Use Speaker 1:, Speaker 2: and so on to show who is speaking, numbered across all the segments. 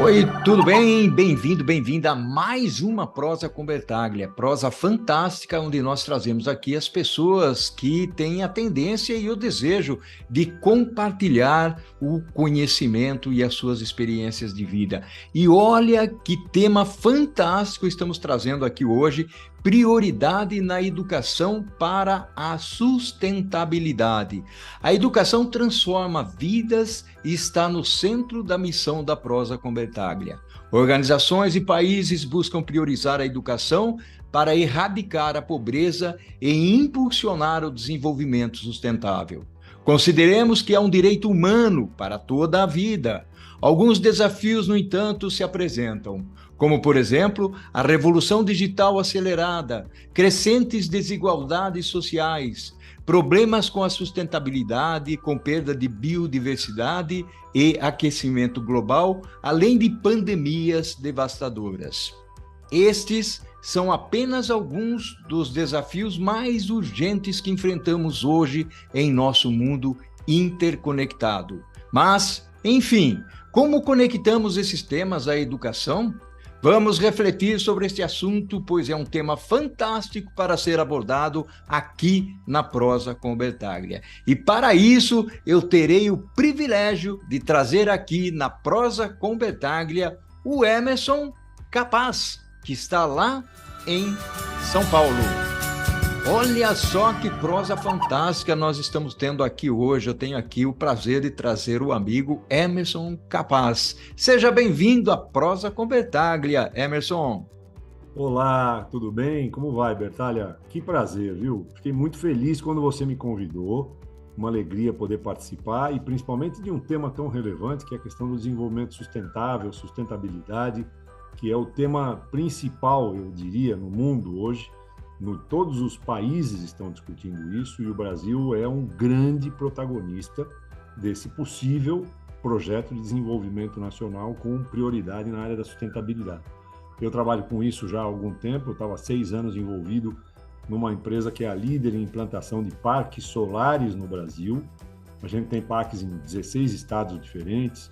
Speaker 1: Oi, tudo bem? Bem-vindo, bem-vinda a mais uma Prosa com Bertaglia, prosa fantástica, onde nós trazemos aqui as pessoas que têm a tendência e o desejo de compartilhar o conhecimento e as suas experiências de vida. E olha que tema fantástico estamos trazendo aqui hoje: prioridade na educação para a sustentabilidade. A educação transforma vidas e está no centro da missão da Prosa com Bertaglia. Organizações e países buscam priorizar a educação para erradicar a pobreza e impulsionar o desenvolvimento sustentável. Consideremos que é um direito humano para toda a vida. Alguns desafios, no entanto, se apresentam, como, por exemplo, a revolução digital acelerada, crescentes desigualdades sociais, problemas com a sustentabilidade, com perda de biodiversidade e aquecimento global, além de pandemias devastadoras. Estes são apenas alguns dos desafios mais urgentes que enfrentamos hoje em nosso mundo interconectado. Mas, enfim, como conectamos esses temas à educação? Vamos refletir sobre este assunto, pois é um tema fantástico para ser abordado aqui na Prosa com Bertaglia. E para isso, eu terei o privilégio de trazer aqui na Prosa com Bertaglia o Emerson Capaz, que está lá em São Paulo. Olha só que prosa fantástica nós estamos tendo aqui hoje. Eu tenho aqui o prazer de trazer o amigo Emerson Capaz. Seja bem-vindo à Prosa com Bertaglia, Emerson.
Speaker 2: Olá, tudo bem? Como vai, Bertaglia? Que prazer, viu? Fiquei muito feliz quando você me convidou. Uma alegria poder participar e principalmente de um tema tão relevante que é a questão do desenvolvimento sustentável, sustentabilidade, que é o tema principal, eu diria, no mundo hoje. Todos os países estão discutindo isso e o Brasil é um grande protagonista desse possível projeto de desenvolvimento nacional com prioridade na área da sustentabilidade. Eu trabalho com isso já há algum tempo, eu estava há 6 anos envolvido numa empresa que é a líder em implantação de parques solares no Brasil. A gente tem parques em 16 estados diferentes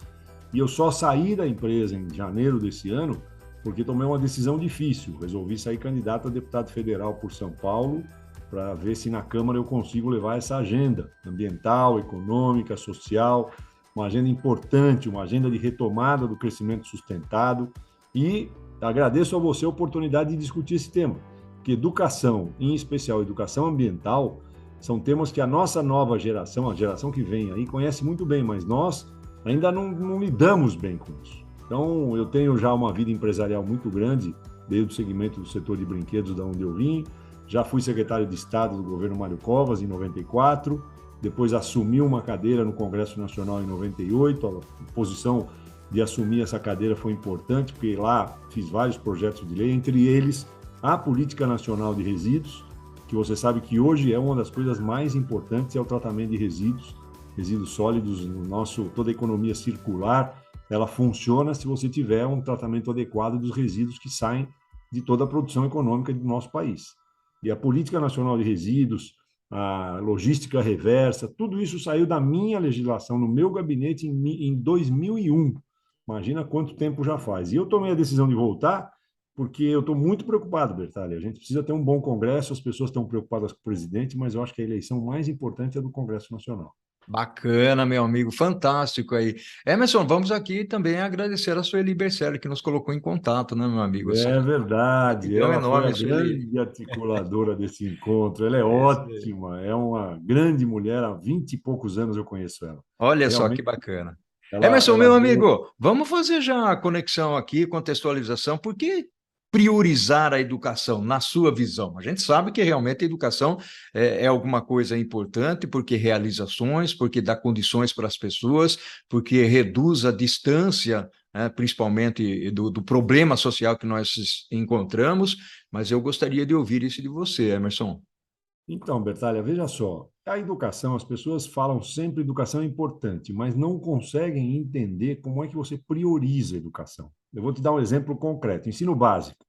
Speaker 2: e eu só saí da empresa em janeiro desse ano porque tomei uma decisão difícil. Resolvi sair candidato a deputado federal por São Paulo para ver se na Câmara eu consigo levar essa agenda ambiental, econômica, social, uma agenda importante, uma agenda de retomada do crescimento sustentado. E agradeço a você a oportunidade de discutir esse tema, porque educação, em especial educação ambiental, são temas que a nossa nova geração, a geração que vem aí, conhece muito bem, mas nós ainda não lidamos bem com isso. Então, eu tenho já uma vida empresarial muito grande, desde o segmento do setor de brinquedos, da onde eu vim. Já fui secretário de Estado do governo Mário Covas, em 94. Depois assumi uma cadeira no Congresso Nacional em 98. A posição de assumir essa cadeira foi importante, porque lá fiz vários projetos de lei, entre eles a Política Nacional de Resíduos, que você sabe que hoje é uma das coisas mais importantes, é o tratamento de resíduos sólidos no toda a economia circular. Ela funciona se você tiver um tratamento adequado dos resíduos que saem de toda a produção econômica do nosso país. E a Política Nacional de Resíduos, a logística reversa, tudo isso saiu da minha legislação, no meu gabinete, em 2001. Imagina quanto tempo já faz. E eu tomei a decisão de voltar porque eu estou muito preocupado, Bertaglia. A gente precisa ter um bom Congresso, as pessoas estão preocupadas com o presidente, mas eu acho que a eleição mais importante é do Congresso Nacional.
Speaker 1: Bacana, meu amigo, fantástico aí. Emerson, vamos aqui também agradecer a Sueli Bercelli, que nos colocou em contato, né, meu amigo? Essa
Speaker 2: É verdade,
Speaker 1: gratidão
Speaker 2: ela foi a
Speaker 1: enorme, Sueli.
Speaker 2: grande articuladora desse encontro. Ela é
Speaker 1: É isso aí.
Speaker 2: ótima, é uma grande mulher. Há 20 e poucos anos eu conheço ela.
Speaker 1: Olha só que
Speaker 2: Realmente,
Speaker 1: bacana.
Speaker 2: ela,
Speaker 1: Emerson,
Speaker 2: ela
Speaker 1: meu
Speaker 2: deu.
Speaker 1: amigo, vamos fazer já a conexão aqui, contextualização. Por que priorizar a educação na sua visão? A gente sabe que realmente a educação é alguma coisa importante, porque realiza ações, porque dá condições para as pessoas, porque reduz a distância, né, principalmente do problema social que nós encontramos. Mas eu gostaria de ouvir isso de você, Emerson.
Speaker 2: Então, Bertaglia, veja só. A educação, as pessoas falam sempre educação é importante, mas não conseguem entender como é que você prioriza a educação. Eu vou te dar um exemplo concreto. Ensino básico.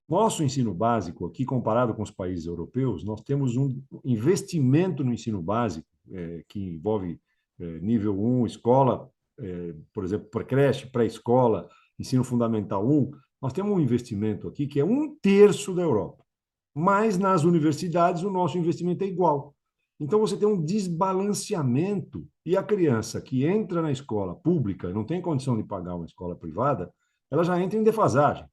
Speaker 2: Nosso ensino básico, aqui comparado com os países europeus, nós temos um investimento no ensino básico, que envolve nível 1, escola, por exemplo, creche, pré-escola, ensino fundamental 1, nós temos um investimento aqui que é 1/3 da Europa. Mas nas universidades o nosso investimento é igual. Então você tem um desbalanceamento e a criança que entra na escola pública e não tem condição de pagar uma escola privada, ela já entra em defasagem.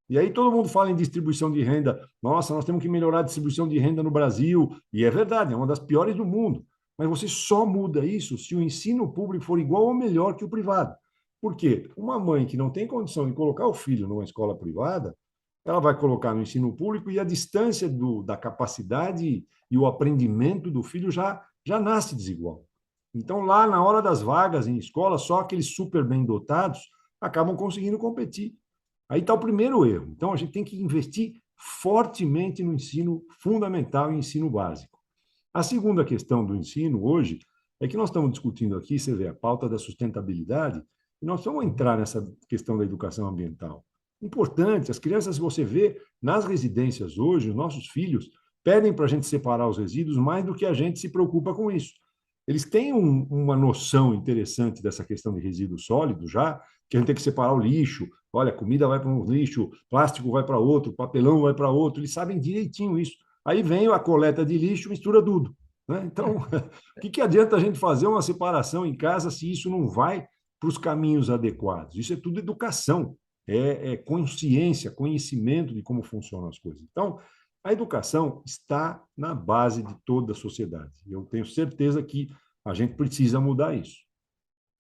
Speaker 2: E aí todo mundo fala em distribuição de renda. Nossa, nós temos que melhorar a distribuição de renda no Brasil. E é verdade, é uma das piores do mundo. Mas você só muda isso se o ensino público for igual ou melhor que o privado. Por quê? Uma mãe que não tem condição de colocar o filho numa escola privada, ela vai colocar no ensino público e a distância da capacidade e o aprendimento do filho já nasce desigual. Então, lá na hora das vagas em escola, só aqueles super bem dotados acabam conseguindo competir. Aí está o primeiro erro. Então, a gente tem que investir fortemente no ensino fundamental e ensino básico. A segunda questão do ensino hoje é que nós estamos discutindo aqui, você vê, a pauta da sustentabilidade, e nós vamos entrar nessa questão da educação ambiental. Importante, as crianças, você vê, nas residências hoje, os nossos filhos pedem para a gente separar os resíduos mais do que a gente se preocupa com isso. Eles têm uma noção interessante dessa questão de resíduo sólido já, que a gente tem que separar o lixo. Olha, comida vai para um lixo, plástico vai para outro, papelão vai para outro. Eles sabem direitinho isso. Aí vem a coleta de lixo, mistura tudo. Né? Então, o que adianta a gente fazer uma separação em casa se isso não vai para os caminhos adequados? Isso é tudo educação, é consciência, conhecimento de como funcionam as coisas. Então, a educação está na base de toda a sociedade. Eu tenho certeza que a gente precisa mudar isso.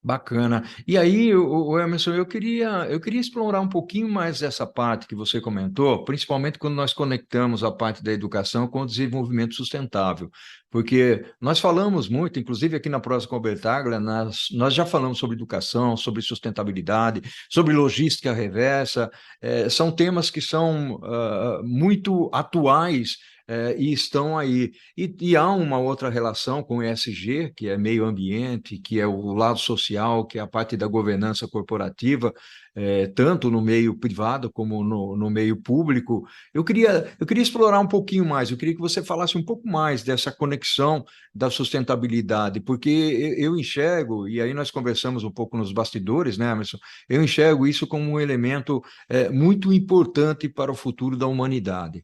Speaker 1: Bacana. E aí, Emerson, eu queria explorar um pouquinho mais essa parte que você comentou, principalmente quando nós conectamos a parte da educação com o desenvolvimento sustentável, porque nós falamos muito, inclusive aqui na Prosa com Bertaglia, nós já falamos sobre educação, sobre sustentabilidade, sobre logística reversa, são temas que são muito atuais e estão aí. E há uma outra relação com o ESG, que é meio ambiente, que é o lado social, que é a parte da governança corporativa, tanto no meio privado como no meio público. Eu queria explorar um pouquinho mais, eu queria que você falasse um pouco mais dessa conexão da sustentabilidade, porque eu enxergo, e aí nós conversamos um pouco nos bastidores, né, Emerson? Eu enxergo isso como um elemento muito importante para o futuro da humanidade.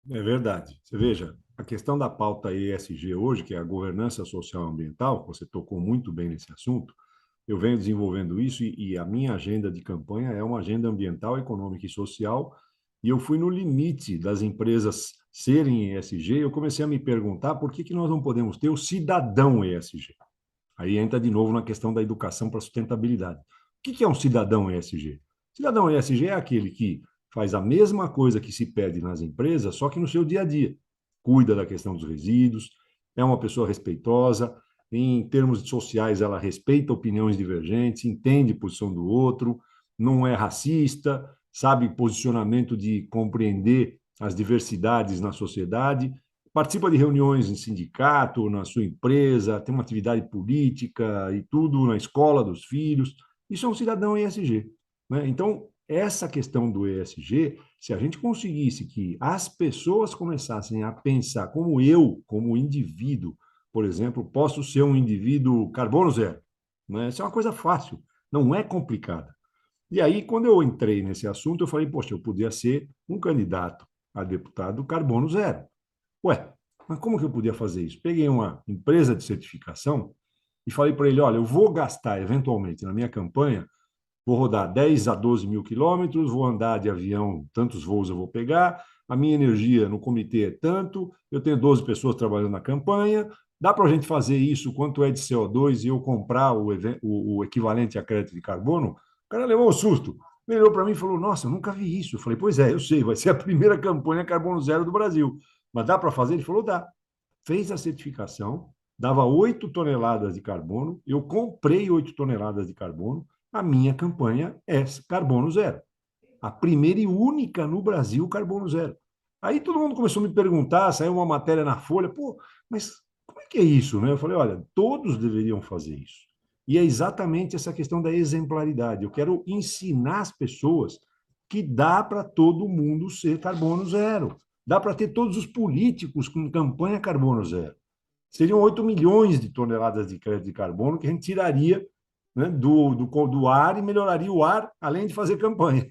Speaker 2: É verdade. Você veja, a questão da pauta ESG hoje, que é a governança social e ambiental, você tocou muito bem nesse assunto, eu venho desenvolvendo isso e a minha agenda de campanha é uma agenda ambiental, econômica e social, e eu fui no limite das empresas serem ESG, eu comecei a me perguntar por que nós não podemos ter o cidadão ESG. Aí entra de novo na questão da educação para a sustentabilidade. O que é um cidadão ESG? Cidadão ESG é aquele que faz a mesma coisa que se pede nas empresas, só que no seu dia a dia. Cuida da questão dos resíduos, é uma pessoa respeitosa, em termos sociais ela respeita opiniões divergentes, entende a posição do outro, não é racista, sabe posicionamento de compreender as diversidades na sociedade, participa de reuniões em sindicato, na sua empresa, tem uma atividade política e tudo na escola dos filhos. Isso é um cidadão ESG. Né? Então, essa questão do ESG, se a gente conseguisse que as pessoas começassem a pensar como eu, como indivíduo, por exemplo, posso ser um indivíduo carbono zero. Né? Isso é uma coisa fácil, não é complicada. E aí, quando eu entrei nesse assunto, eu falei, poxa, eu podia ser um candidato a deputado carbono zero. Ué, mas como que eu podia fazer isso? Peguei uma empresa de certificação e falei para ele, olha, eu vou gastar eventualmente na minha campanha, vou rodar 10 a 12 mil quilômetros, vou andar de avião, tantos voos eu vou pegar, a minha energia no comitê é tanto, eu tenho 12 pessoas trabalhando na campanha, dá para a gente fazer isso, quanto é de CO2 e eu comprar o equivalente a crédito de carbono? O cara levou um susto. Ele olhou para mim e falou, nossa, eu nunca vi isso. Eu falei, pois é, eu sei, vai ser a primeira campanha carbono zero do Brasil. Mas dá para fazer? Ele falou, dá. Fez a certificação, dava 8 toneladas de carbono, eu comprei 8 toneladas de carbono, a minha campanha é carbono zero. A primeira e única no Brasil carbono zero. Aí todo mundo começou a me perguntar, saiu uma matéria na Folha, pô, mas como é que é isso? Né? Eu falei, olha, todos deveriam fazer isso. E é exatamente essa questão da exemplaridade. Eu quero ensinar as pessoas que dá para todo mundo ser carbono zero. Dá para ter todos os políticos com campanha carbono zero. Seriam 8 milhões de toneladas de crédito de carbono que a gente tiraria né, do ar e melhoraria o ar, além de fazer campanha.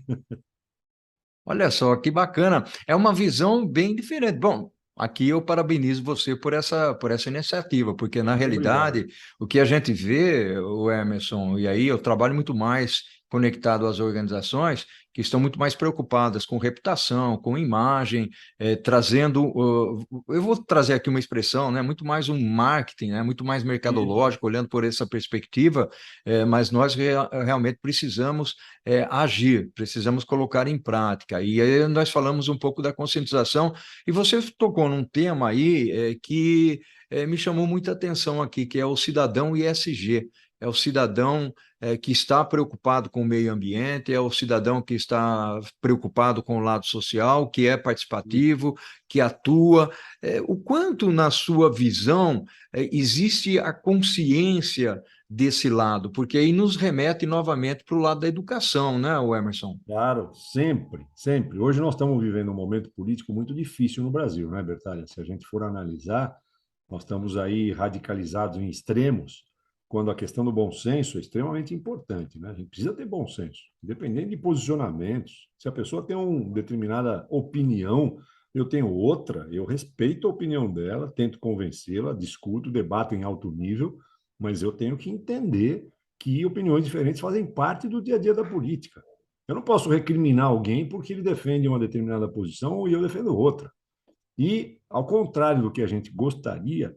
Speaker 1: Olha só, que bacana. É uma visão bem diferente. Bom, aqui eu parabenizo você por essa iniciativa, porque na
Speaker 2: Muito obrigado.
Speaker 1: realidade o que a gente vê, o Emerson, e aí eu trabalho muito mais conectado às organizações que estão muito mais preocupadas com reputação, com imagem, trazendo, eu vou trazer aqui uma expressão, né, muito mais um marketing, né, muito mais
Speaker 2: Isso.
Speaker 1: mercadológico, olhando por essa perspectiva, mas nós realmente precisamos agir, precisamos colocar em prática. E aí nós falamos um pouco da conscientização, e você tocou num tema aí que me chamou muita atenção aqui, que é o cidadão ISG. É o cidadão que está preocupado com o meio ambiente, é o cidadão que está preocupado com o lado social, que é participativo, que atua. O quanto, na sua visão, existe a consciência desse lado, porque aí nos remete novamente para o lado da educação, né, o Emerson?
Speaker 2: Claro, sempre, sempre. Hoje nós estamos vivendo um momento político muito difícil no Brasil, né, Bertalha? Se a gente for analisar, nós estamos aí radicalizados em extremos, quando a questão do bom senso é extremamente importante, né? A gente precisa ter bom senso, independente de posicionamentos. Se a pessoa tem uma determinada opinião, eu tenho outra, eu respeito a opinião dela, tento convencê-la, discuto, debato em alto nível, mas eu tenho que entender que opiniões diferentes fazem parte do dia a dia da política. Eu não posso recriminar alguém porque ele defende uma determinada posição e eu defendo outra. E, ao contrário do que a gente gostaria,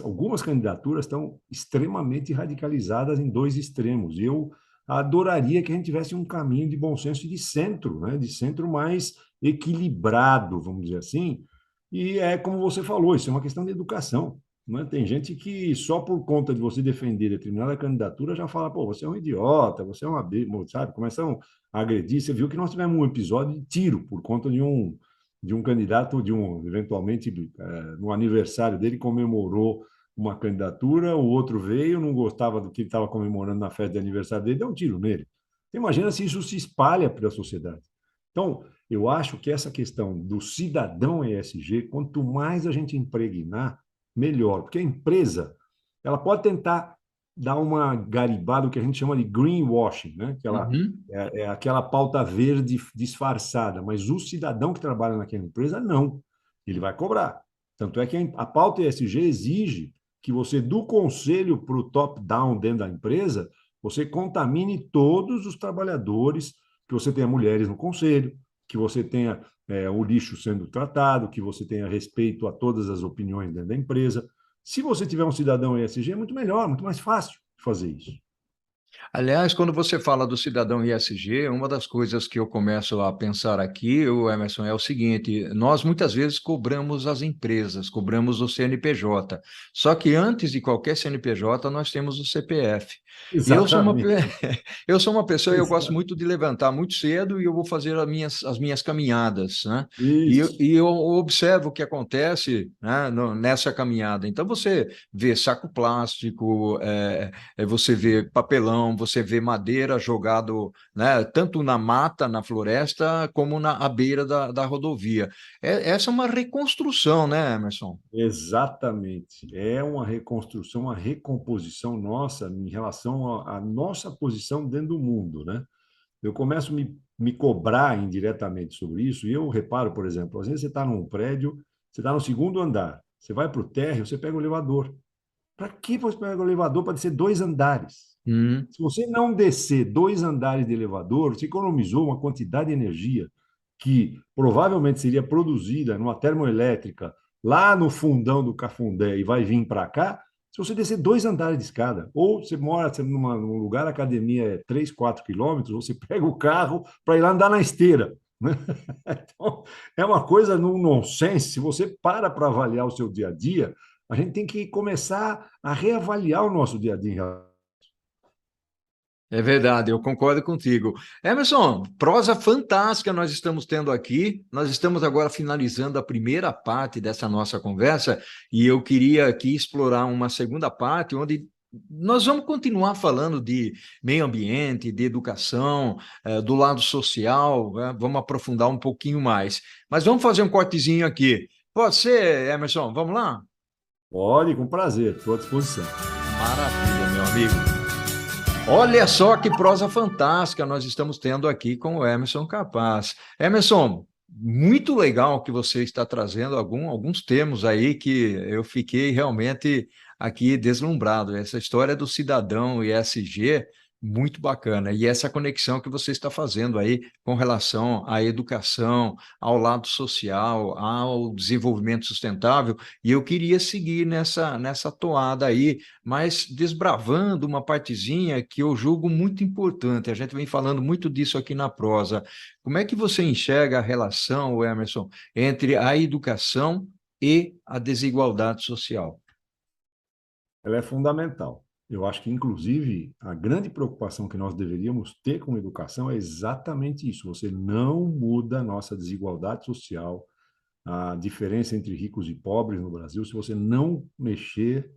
Speaker 2: algumas candidaturas estão extremamente radicalizadas em dois extremos. Eu adoraria que a gente tivesse um caminho de bom senso e de centro, né? De centro mais equilibrado, vamos dizer assim. E é como você falou, isso é uma questão de educação. Né? Tem gente que só por conta de você defender determinada candidatura já fala, pô, você é um idiota, você é uma, sabe? Começam a agredir. Você viu que nós tivemos um episódio de tiro por conta de um candidato, eventualmente, no aniversário dele, comemorou uma candidatura, o outro veio, não gostava do que ele estava comemorando na festa de aniversário dele, deu um tiro nele. Você imagina se isso se espalha para a sociedade. Então, eu acho que essa questão do cidadão ESG, quanto mais a gente impregnar, melhor, porque a empresa ela pode tentar dar uma garibada, o que a gente chama de greenwashing, né?
Speaker 1: Uhum.
Speaker 2: É aquela pauta verde disfarçada, mas o cidadão que trabalha naquela empresa, não. Ele vai cobrar. Tanto é que a pauta ESG exige que você, do conselho para o top-down dentro da empresa, você contamine todos os trabalhadores, que você tenha mulheres no conselho, que você tenha o lixo sendo tratado, que você tenha respeito a todas as opiniões dentro da empresa. Se você tiver um cidadão ESG, é muito melhor, muito mais fácil fazer isso.
Speaker 1: Aliás, quando você fala do cidadão ISG, uma das coisas que eu começo a pensar aqui, o Emerson, é o seguinte: nós muitas vezes cobramos as empresas, cobramos o CNPJ. Só que antes de qualquer CNPJ, nós temos o CPF. E eu sou uma,
Speaker 2: Exatamente.
Speaker 1: eu sou uma pessoa, eu gosto
Speaker 2: Exato.
Speaker 1: muito de levantar muito cedo e eu vou fazer as minhas caminhadas, né?
Speaker 2: Isso.
Speaker 1: E eu observo o que acontece, né, nessa caminhada. Então, você vê saco plástico, você vê papelão, você vê madeira jogado, né, tanto na mata, na floresta, como à beira da rodovia. Essa é uma reconstrução, né, Emerson?
Speaker 2: Exatamente. É uma reconstrução, uma recomposição nossa em relação à nossa posição dentro do mundo, né? Eu começo a me cobrar indiretamente sobre isso, e eu reparo, por exemplo, às vezes você está num prédio, você está no segundo andar, você vai para o térreo, você pega o elevador. Para que você pega o elevador para descer 2 andares?
Speaker 1: Hum.
Speaker 2: Se você não descer 2 andares de elevador, você economizou uma quantidade de energia que provavelmente seria produzida numa termoelétrica lá no fundão do Cafundé e vai vir para cá, se você descer 2 andares de escada. Ou você mora num lugar, a academia é 3, 4 quilômetros, você pega o carro para ir lá andar na esteira. Né? Então, é uma coisa num nonsense. Se você para avaliar o seu dia a dia, a gente tem que começar a reavaliar o nosso dia a dia.
Speaker 1: É verdade, eu concordo contigo. Emerson, prosa fantástica nós estamos tendo aqui. Nós estamos agora finalizando a primeira parte dessa nossa conversa e eu queria aqui explorar uma segunda parte onde nós vamos continuar falando de meio ambiente, de educação, do lado social, né? Vamos aprofundar um pouquinho mais. Mas vamos fazer um cortezinho aqui. Pode ser, Emerson? Vamos lá?
Speaker 2: Pode, com prazer, estou à disposição.
Speaker 1: Maravilha, meu amigo. Olha só que prosa fantástica nós estamos tendo aqui com o Emerson Capaz. Emerson, muito legal que você está trazendo alguns termos aí que eu fiquei realmente aqui deslumbrado. Essa história do cidadão ESG, muito bacana. E essa conexão que você está fazendo aí com relação à educação, ao lado social, ao desenvolvimento sustentável. E eu queria seguir nessa toada aí, mas desbravando uma partezinha que eu julgo muito importante. A gente vem falando muito disso aqui na prosa. Como é que você enxerga a relação, Emerson, entre a educação e a desigualdade social?
Speaker 2: Ela é fundamental. Eu acho que, inclusive, a grande preocupação que nós deveríamos ter com a educação é exatamente isso. Você não muda a nossa desigualdade social, a diferença entre ricos e pobres no Brasil, se você não mexer,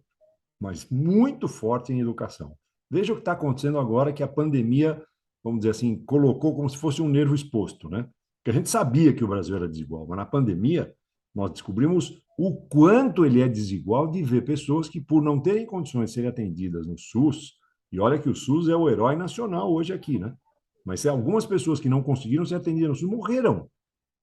Speaker 2: mas muito forte em educação. Veja o que está acontecendo agora, que a pandemia, vamos dizer assim, colocou como se fosse um nervo exposto, né? Porque a gente sabia que o Brasil era desigual, mas na pandemia nós descobrimos o quanto ele é desigual de ver pessoas que, por não terem condições de serem atendidas no SUS, e olha que o SUS é o herói nacional hoje aqui, né? Mas se algumas pessoas que não conseguiram ser atendidas no SUS morreram.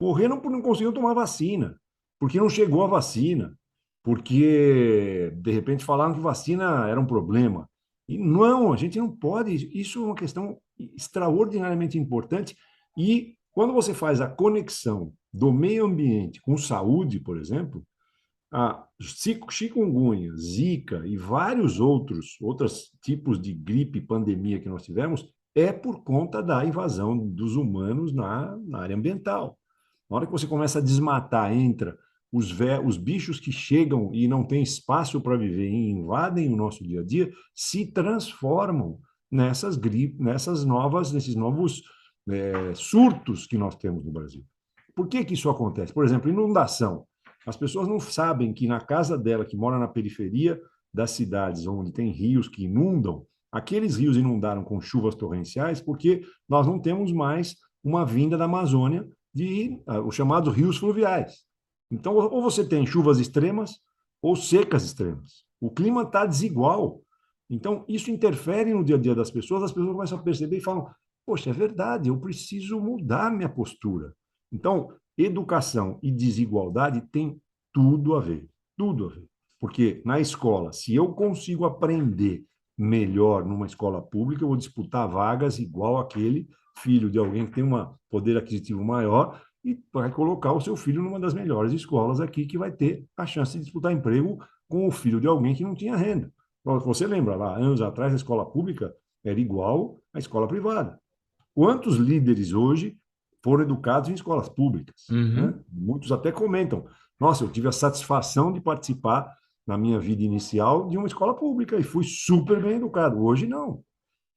Speaker 2: Morreram por não conseguir tomar vacina, porque não chegou a vacina, porque de repente falaram que vacina era um problema. E não, a gente não pode. Isso é uma questão extraordinariamente importante. E quando você faz a conexão do meio ambiente com saúde, por exemplo, a chikungunya, zika e vários outros tipos de gripe, pandemia que nós tivemos, é por conta da invasão dos humanos na área ambiental. Na hora que você começa a desmatar, entra os bichos que chegam e não têm espaço para viver e invadem o nosso dia a dia, se transformam nesses novos surtos que nós temos no Brasil. Por que que isso acontece? Por exemplo, inundação. As pessoas não sabem que na casa dela, que mora na periferia das cidades, onde tem rios que inundam, aqueles rios inundaram com chuvas torrenciais porque nós não temos mais uma vinda da Amazônia de os chamados rios fluviais. Então, ou você tem chuvas extremas ou secas extremas. O clima está desigual. Então, isso interfere no dia a dia das pessoas, as pessoas começam a perceber e falam: poxa, é verdade, eu preciso mudar minha postura. Então, educação e desigualdade têm tudo a ver, tudo a ver. Porque na escola, se eu consigo aprender melhor numa escola pública, eu vou disputar vagas igual aquele filho de alguém que tem um poder aquisitivo maior e vai colocar o seu filho numa das melhores escolas aqui, que vai ter a chance de disputar emprego com o filho de alguém que não tinha renda. Você lembra lá, anos atrás, a escola pública era igual à escola privada. Quantos líderes hoje foram educados em escolas públicas? Né?
Speaker 1: Uhum.
Speaker 2: Muitos até comentam: nossa, eu tive a satisfação de participar, na minha vida inicial, de uma escola pública e fui super bem educado. Hoje, não.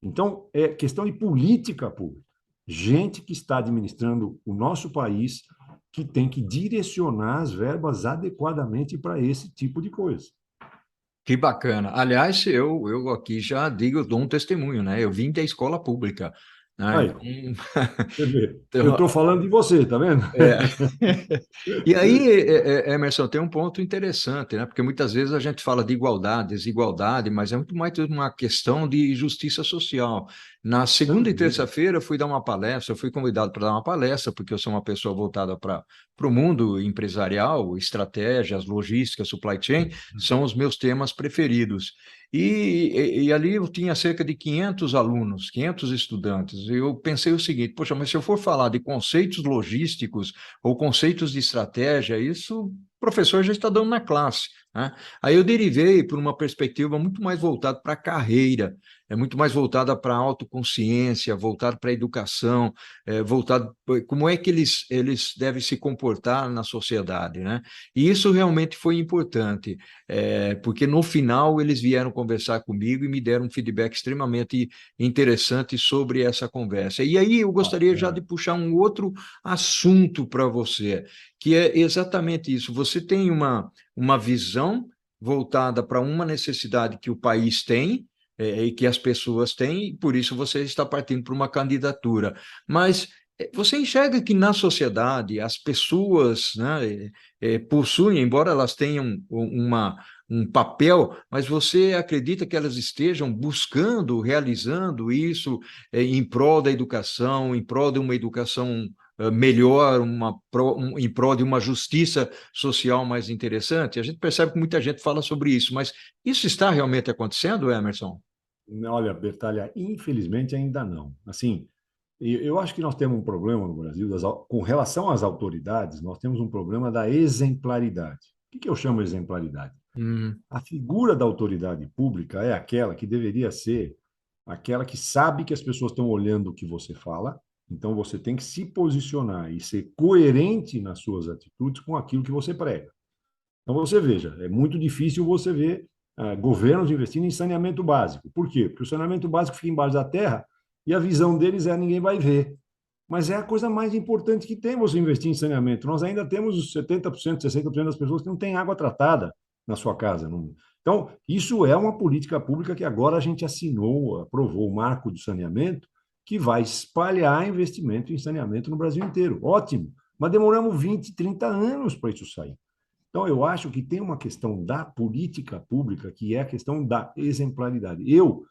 Speaker 2: Então, é questão de política pública. Gente que está administrando o nosso país, que tem que direcionar as verbas adequadamente para esse tipo de coisa.
Speaker 1: Que bacana. Aliás, eu aqui já digo, dou um testemunho, né? Eu vim da escola pública, né?
Speaker 2: Aí,
Speaker 1: Então,
Speaker 2: você vê. Eu
Speaker 1: então,
Speaker 2: estou falando de você, tá vendo?
Speaker 1: é. E aí, Emerson, tem um ponto interessante, né? Porque muitas vezes a gente fala de igualdade, desigualdade, mas é muito mais uma questão de justiça social. Na segunda e
Speaker 2: Também.
Speaker 1: terça-feira, eu fui dar uma palestra, eu fui convidado para dar uma palestra, porque eu sou uma pessoa voltada para o mundo empresarial, estratégias, logística, supply chain, são os meus temas preferidos. E ali eu tinha cerca de 500 alunos, 500 estudantes. E eu pensei o seguinte: poxa, mas se eu for falar de conceitos logísticos ou conceitos de estratégia, isso o professor já está dando na classe, né? Aí eu derivei por uma perspectiva muito mais voltada para a carreira, é muito mais voltada para a autoconsciência, voltada para a educação, voltado como é que eles devem se comportar na sociedade, né? E isso realmente foi importante, porque no final eles vieram conversar comigo e me deram um feedback extremamente interessante sobre essa conversa. E aí eu gostaria já de puxar um outro assunto para você, que é exatamente isso. Você tem uma visão voltada para uma necessidade que o país tem, e que as pessoas têm, e por isso você está partindo para uma candidatura. Mas você enxerga que na sociedade as pessoas, né, possuem, embora elas tenham um papel, mas você acredita que elas estejam buscando, realizando isso em prol da educação, em prol de uma educação melhor, em prol de uma justiça social mais interessante? A gente percebe que muita gente fala sobre isso, mas isso está realmente acontecendo, Emerson?
Speaker 2: Olha, Bertalha, infelizmente ainda não. Assim, eu acho que nós temos um problema no Brasil, com relação às autoridades, nós temos um problema da exemplaridade. O que eu chamo de exemplaridade?
Speaker 1: Hum.
Speaker 2: A figura da autoridade pública é aquela que deveria ser aquela que sabe que as pessoas estão olhando o que você fala, então você tem que se posicionar e ser coerente nas suas atitudes com aquilo que você prega. Então você veja, é muito difícil você ver governos investindo em saneamento básico. Por quê? Porque o saneamento básico fica embaixo da terra e a visão deles é ninguém vai ver. Mas é a coisa mais importante que tem você investir em saneamento. Nós ainda temos 70%, 60% das pessoas que não têm água tratada na sua casa. Então, isso é uma política pública que agora a gente assinou, aprovou o marco do saneamento, que vai espalhar investimento em saneamento no Brasil inteiro. Ótimo, mas demoramos 20, 30 anos para isso sair. Então, eu acho que tem uma questão da política pública, que é a questão da exemplaridade. Eu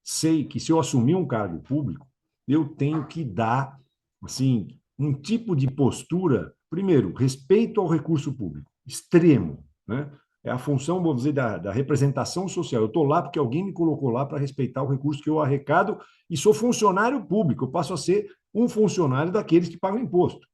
Speaker 2: sei que se eu assumir um cargo público, eu tenho que dar assim um tipo de postura, primeiro, respeito ao recurso público, extremo, né? É a função, vou dizer, da representação social. Eu estou lá porque alguém me colocou lá para respeitar o recurso que eu arrecado e sou funcionário público. Eu passo a ser um funcionário daqueles que pagam imposto.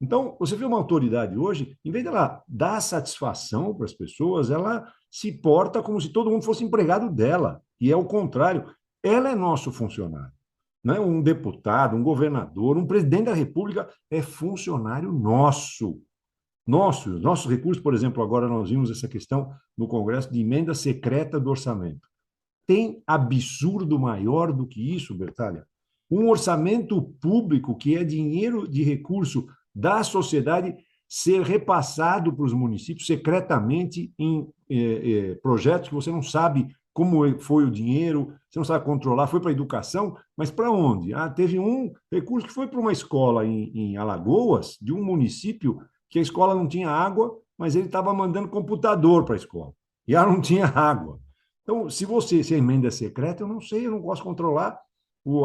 Speaker 2: Então, você vê uma autoridade hoje, em vez dela dar satisfação para as pessoas, ela se porta como se todo mundo fosse empregado dela. E é o contrário. Ela é nosso funcionário. Não é um deputado, um governador, um presidente da República é funcionário nosso. Nossos recursos, por exemplo, agora nós vimos essa questão no Congresso de emenda secreta do orçamento. Tem absurdo maior do que isso, Bertalha? Um orçamento público, que é dinheiro de recurso da sociedade, ser repassado para os municípios secretamente em projetos que você não sabe como foi o dinheiro, você não sabe controlar, foi para a educação, mas para onde? Teve um recurso que foi para uma escola em Alagoas, de um município, que a escola não tinha água, mas ele estava mandando computador para a escola. E ela não tinha água. Então, se a emenda é secreta, eu não sei, eu não posso controlar.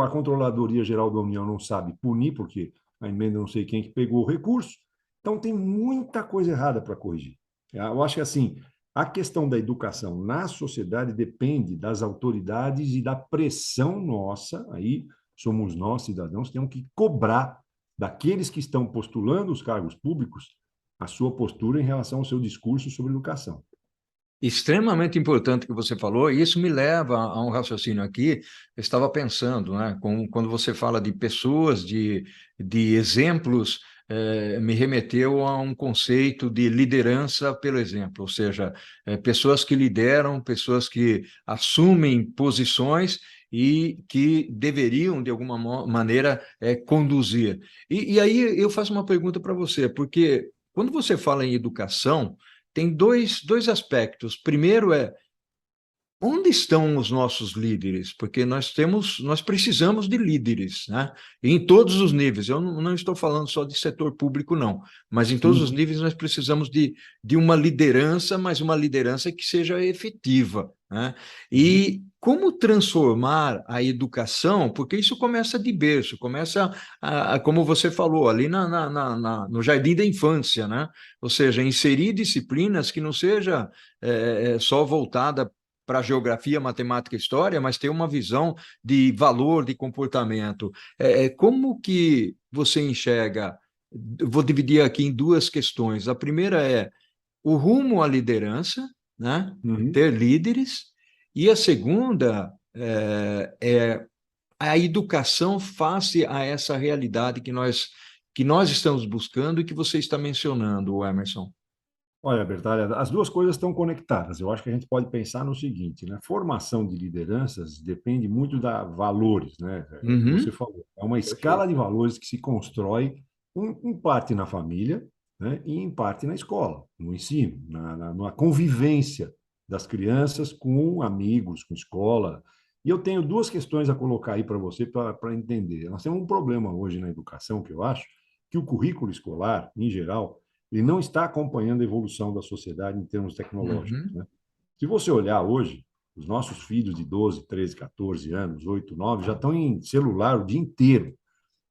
Speaker 2: A Controladoria Geral da União não sabe punir, porque a emenda não sei quem que pegou o recurso. Então, tem muita coisa errada para corrigir. Eu acho que, assim, a questão da educação na sociedade depende das autoridades e da pressão nossa, aí somos nós, cidadãos, temos que cobrar daqueles que estão postulando os cargos públicos a sua postura em relação ao seu discurso sobre educação.
Speaker 1: Extremamente importante que você falou, e isso me leva a um raciocínio aqui. Eu estava pensando, né, quando você fala de pessoas, de exemplos, me remeteu a um conceito de liderança pelo exemplo, ou seja, pessoas que lideram, pessoas que assumem posições e que deveriam, de alguma maneira, conduzir. E aí eu faço uma pergunta para você, porque quando você fala em educação, tem dois aspectos. Primeiro onde estão os nossos líderes? Porque nós precisamos de líderes, né? Em todos os níveis. Eu não estou falando só de setor público, não, mas em todos os
Speaker 2: Sim.
Speaker 1: níveis nós precisamos de uma liderança, mas uma liderança que seja efetiva, né? E como transformar a educação, porque isso começa de berço, começa, como você falou, ali no jardim da infância, né? Ou seja, inserir disciplinas que não seja só voltada para geografia, matemática e história, mas ter uma visão de valor, de comportamento. Como que você enxerga? Vou dividir aqui em duas questões. A primeira é o rumo à liderança, né?
Speaker 2: Uhum.
Speaker 1: Ter líderes, e a segunda é a educação face a essa realidade que nós estamos buscando e que você está mencionando, Emerson.
Speaker 2: Olha, Bertalha, as duas coisas estão conectadas. Eu acho que a gente pode pensar no seguinte, né? Formação de lideranças depende muito da valores, né? É o que você
Speaker 1: Uhum.
Speaker 2: falou. É uma escala
Speaker 1: Perfeito.
Speaker 2: de valores que se constrói em parte na família, né? E em parte na escola, no ensino, na convivência das crianças com amigos, com escola. E eu tenho duas questões a colocar aí para você para entender. Nós temos um problema hoje na educação, que eu acho, que o currículo escolar, em geral, ele não está acompanhando a evolução da sociedade em termos tecnológicos,
Speaker 1: Uhum.
Speaker 2: né? Se você olhar hoje, os nossos filhos de 12, 13, 14 anos, 8, 9, já estão em celular o dia inteiro.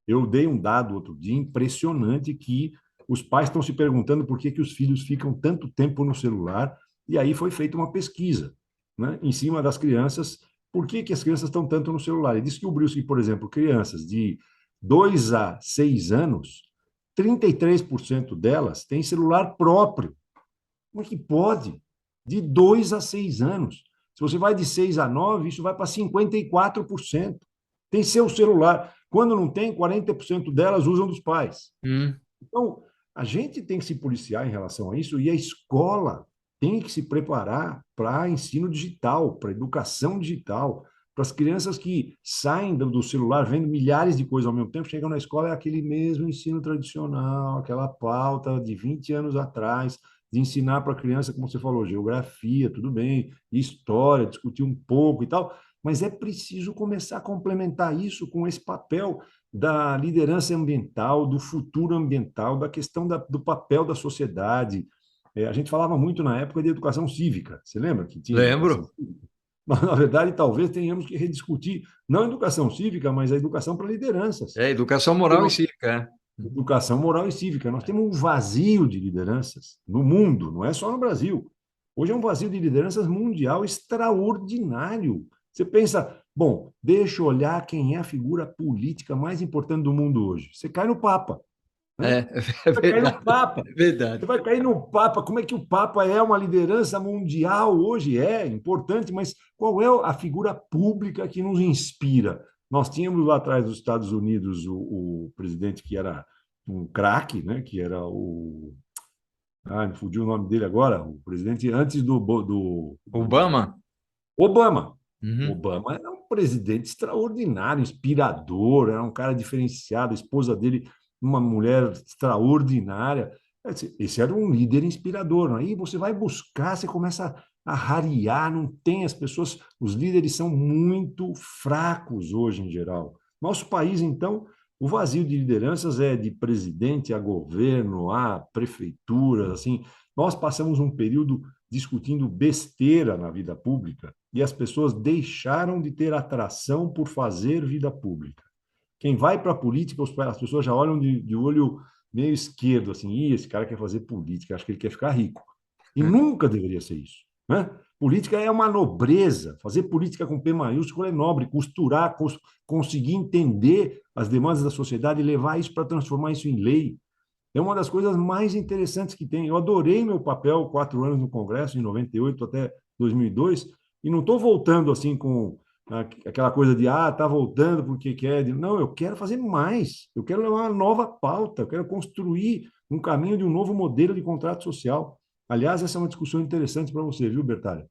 Speaker 2: Eu dei um dado outro dia impressionante que os pais estão se perguntando por que os filhos ficam tanto tempo no celular, e aí foi feita uma pesquisa, né, em cima das crianças, por que as crianças estão tanto no celular. E descobriu-se que, por exemplo, crianças de 2 a 6 anos, 33% delas têm celular próprio. Como é que pode? De 2 a 6 anos. Se você vai de 6 a 9, isso vai para 54%. Tem seu celular. Quando não tem, 40% delas usam dos pais. Então, a gente tem que se policiar em relação a isso e a escola tem que se preparar para ensino digital, para educação digital, para as crianças que saem do celular vendo milhares de coisas ao mesmo tempo, chegam na escola, é aquele mesmo ensino tradicional, aquela pauta de 20 anos atrás, de ensinar para a criança, como você falou, geografia, tudo bem, história, discutir um pouco e tal, mas é preciso começar a complementar isso com esse papel da liderança ambiental, do futuro ambiental, da questão do papel da sociedade. A gente falava muito na época de educação cívica. Você lembra que tinha educação
Speaker 1: Lembro.
Speaker 2: cívica? Mas, na verdade, talvez tenhamos que rediscutir não a educação cívica, mas a educação para lideranças.
Speaker 1: É, educação moral e cívica.
Speaker 2: Educação moral e cívica. Nós temos um vazio de lideranças no mundo, não é só no Brasil. Hoje é um vazio de lideranças mundial extraordinário. Você pensa, bom, deixa eu olhar quem é a figura política mais importante do mundo hoje. Você cai no Papa. Né?
Speaker 1: É
Speaker 2: Você vai cair
Speaker 1: verdade.
Speaker 2: no Papa.
Speaker 1: É verdade.
Speaker 2: Você vai cair no Papa. Como é que o Papa é uma liderança mundial hoje? É importante, mas qual é a figura pública que nos inspira? Nós tínhamos lá atrás dos Estados Unidos o presidente que era um craque, né? Que era o. Ah, me fugiu o nome dele agora. O presidente antes do
Speaker 1: Obama?
Speaker 2: Obama.
Speaker 1: Uhum.
Speaker 2: Obama era um presidente extraordinário, inspirador, era um cara diferenciado, a esposa dele, uma mulher extraordinária. Esse era um líder inspirador. Aí você vai buscar, você começa a rarear, não tem as pessoas, os líderes são muito fracos hoje em geral. Nosso país, então, o vazio de lideranças é de presidente a governo, a prefeitura, assim. Nós passamos um período discutindo besteira na vida pública e as pessoas deixaram de ter atração por fazer vida pública. Quem vai para a política, as pessoas já olham de olho meio esquerdo, assim, esse cara quer fazer política, acho que ele quer ficar rico. E nunca deveria ser isso. Né? Política é uma nobreza. Fazer política com P maiúsculo é nobre. Costurar, conseguir entender as demandas da sociedade e levar isso para transformar isso em lei. É uma das coisas mais interessantes que tem. Eu adorei meu papel 4 anos no Congresso, em 98 até 2002, e não estou voltando assim com aquela coisa de, está voltando porque quer. Não, eu quero fazer mais. Eu quero levar uma nova pauta, eu quero construir um caminho de um novo modelo de contrato social. Aliás, essa é uma discussão interessante para você, viu, Bertalha?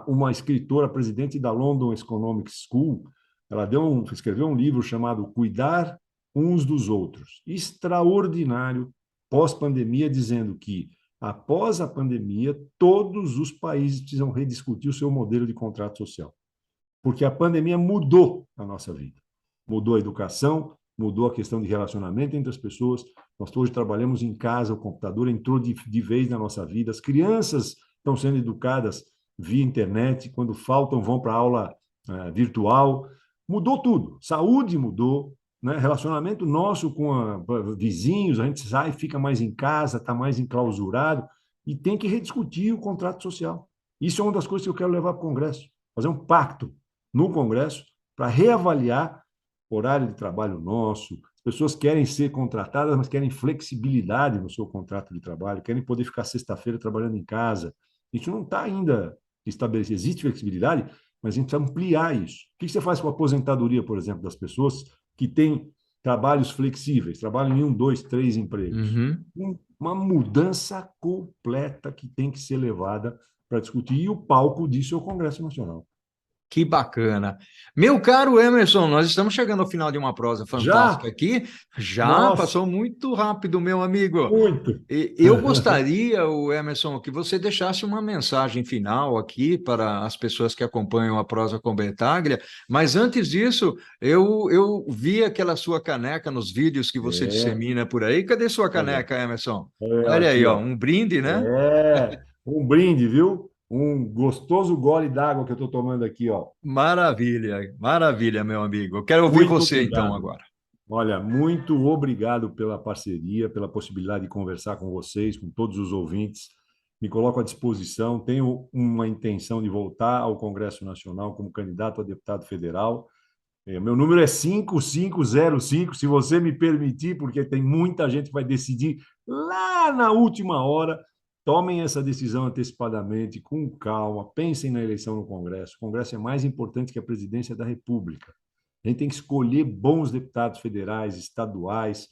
Speaker 2: Uma escritora, presidente da London Economic School, ela escreveu um livro chamado Cuidar uns dos outros. Extraordinário, pós-pandemia, dizendo que, após a pandemia, todos os países precisam rediscutir o seu modelo de contrato social. Porque a pandemia mudou a nossa vida. Mudou a educação, mudou a questão de relacionamento entre as pessoas. Nós hoje trabalhamos em casa, o computador entrou de vez na nossa vida. As crianças estão sendo educadas via internet, quando faltam, vão para a aula virtual. Mudou tudo. Saúde mudou, né? Relacionamento nosso com vizinhos, a gente sai, fica mais em casa, está mais enclausurado, e tem que rediscutir o contrato social. Isso é uma das coisas que eu quero levar para o Congresso, fazer um pacto no Congresso para reavaliar horário de trabalho nosso. As pessoas querem ser contratadas, mas querem flexibilidade no seu contrato de trabalho, querem poder ficar sexta-feira trabalhando em casa. Isso não está ainda estabelecido. Existe flexibilidade, mas a gente precisa ampliar isso. O que você faz com a aposentadoria, por exemplo, das pessoas que têm trabalhos flexíveis, trabalham em 1, 2, 3 empregos? Uma mudança completa que tem que ser levada para discutir, e o palco disso é o Congresso Nacional.
Speaker 1: Que bacana. Meu caro Emerson, nós estamos chegando ao final de uma prosa fantástica aqui. Já
Speaker 2: Nossa,
Speaker 1: passou muito rápido, meu amigo.
Speaker 2: muito.
Speaker 1: Eu gostaria, o Emerson, que você deixasse uma mensagem final aqui para as pessoas que acompanham a prosa com Bertaglia, mas antes disso, eu vi aquela sua caneca nos vídeos que você dissemina por aí. Cadê sua caneca, Emerson? Olha aí,
Speaker 2: Aqui,
Speaker 1: ó,
Speaker 2: ó.
Speaker 1: um brinde, né?
Speaker 2: Um brinde, viu? Um gostoso gole d'água que eu estou tomando aqui, ó.
Speaker 1: Maravilha, maravilha, meu amigo. Eu quero ouvir
Speaker 2: Muito
Speaker 1: você então
Speaker 2: obrigado.
Speaker 1: agora.
Speaker 2: Olha, muito obrigado pela parceria, pela possibilidade de conversar com vocês, com todos os ouvintes. Me coloco à disposição. Tenho uma intenção de voltar ao Congresso Nacional como candidato a deputado federal. Meu número é 5505, se você me permitir, porque tem muita gente que vai decidir lá na última hora. Tomem essa decisão antecipadamente, com calma, pensem na eleição no Congresso. O Congresso é mais importante que a presidência da República. A gente tem que escolher bons deputados federais, estaduais,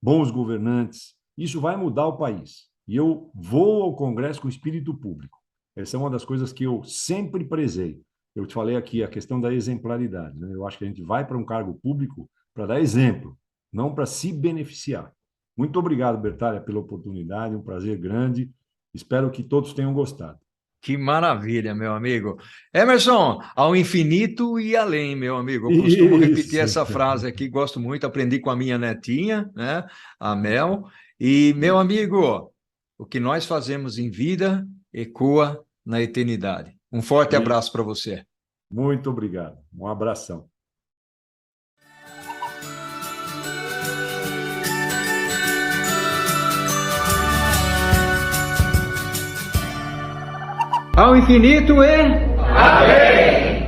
Speaker 2: bons governantes. Isso vai mudar o país. E eu vou ao Congresso com espírito público. Essa é uma das coisas que eu sempre prezei. Eu te falei aqui a questão da exemplaridade, né? Eu acho que a gente vai para um cargo público para dar exemplo, não para se beneficiar. Muito obrigado, Bertalha, pela oportunidade, um prazer grande. Espero que todos tenham gostado.
Speaker 1: Que maravilha, meu amigo. Emerson, ao infinito e além, meu amigo. Eu costumo repetir
Speaker 2: Isso.
Speaker 1: essa frase aqui, gosto muito, aprendi com a minha netinha, né, a Mel. E, meu amigo, o que nós fazemos em vida ecoa na eternidade. Um forte abraço para você.
Speaker 2: Muito obrigado. Um abração.
Speaker 1: Ao infinito e...
Speaker 3: Amém!